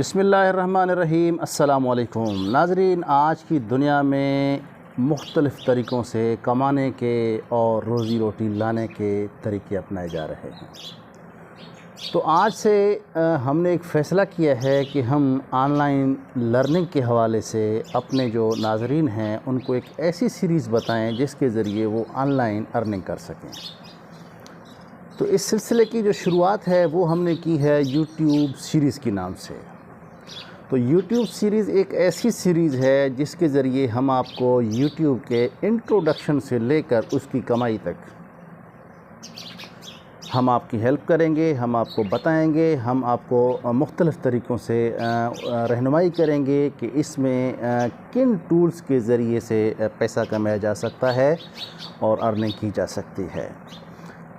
بسم اللہ الرحمن الرحیم۔ السلام علیکم ناظرین، آج کی دنیا میں مختلف طریقوں سے کمانے کے اور روزی روٹی لانے کے طریقے اپنائے جا رہے ہیں۔ تو آج سے ہم نے ایک فیصلہ کیا ہے کہ ہم آن لائن لرننگ کے حوالے سے اپنے جو ناظرین ہیں ان کو ایک ایسی سیریز بتائیں جس کے ذریعے وہ آن لائن ارننگ کر سکیں۔ تو اس سلسلے کی جو شروعات ہے وہ ہم نے کی ہے یوٹیوب سیریز کے نام سے۔ تو یوٹیوب سیریز ایک ایسی سیریز ہے جس کے ذریعے ہم آپ کو یوٹیوب کے انٹروڈکشن سے لے کر اس کی کمائی تک ہم آپ کی ہیلپ کریں گے، ہم آپ کو بتائیں گے، ہم آپ کو مختلف طریقوں سے رہنمائی کریں گے کہ اس میں کن ٹولز کے ذریعے سے پیسہ کمایا جا سکتا ہے اور ارننگ کی جا سکتی ہے۔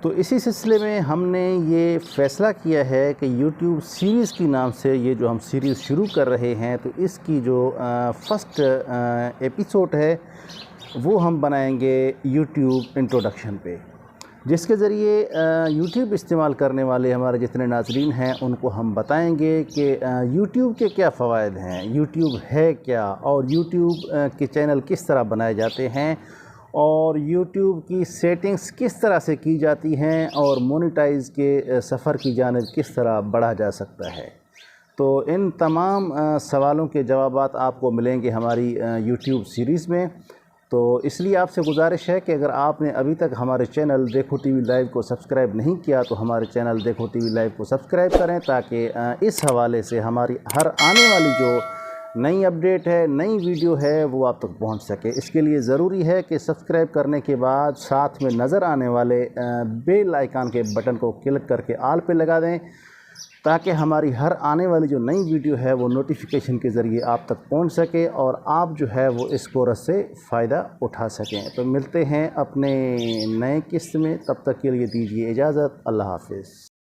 تو اسی سلسلے میں ہم نے یہ فیصلہ کیا ہے کہ یوٹیوب سیریز کے نام سے یہ جو ہم سیریز شروع کر رہے ہیں تو اس کی جو فرسٹ ایپیسوڈ ہے وہ ہم بنائیں گے یوٹیوب انٹروڈکشن پہ، جس کے ذریعے یوٹیوب استعمال کرنے والے ہمارے جتنے ناظرین ہیں ان کو ہم بتائیں گے کہ یوٹیوب کے کیا فوائد ہیں، یوٹیوب ہے کیا، اور یوٹیوب کے چینل کس طرح بنائے جاتے ہیں، اور یوٹیوب کی سیٹنگز کس طرح سے کی جاتی ہیں، اور مونیٹائز کے سفر کی جانب کس طرح بڑھا جا سکتا ہے۔ تو ان تمام سوالوں کے جوابات آپ کو ملیں گے ہماری یوٹیوب سیریز میں۔ تو اس لیے آپ سے گزارش ہے کہ اگر آپ نے ابھی تک ہمارے چینل دیکھو ٹی وی لائیو کو سبسکرائب نہیں کیا تو ہمارے چینل دیکھو ٹی وی لائیو کو سبسکرائب کریں، تاکہ اس حوالے سے ہماری ہر آنے والی جو نئی اپڈیٹ ہے، نئی ویڈیو ہے، وہ آپ تک پہنچ سکے۔ اس کے لیے ضروری ہے کہ سبسکرائب کرنے کے بعد ساتھ میں نظر آنے والے بیل آئیکن کے بٹن کو کلک کر کے آل پہ لگا دیں، تاکہ ہماری ہر آنے والی جو نئی ویڈیو ہے وہ نوٹیفیکیشن کے ذریعے آپ تک پہنچ سکے اور آپ جو ہے وہ اس کورس سے فائدہ اٹھا سکیں۔ تو ملتے ہیں اپنے نئے قسط میں، تب تک کے لیے دیجیے اجازت۔ اللہ حافظ۔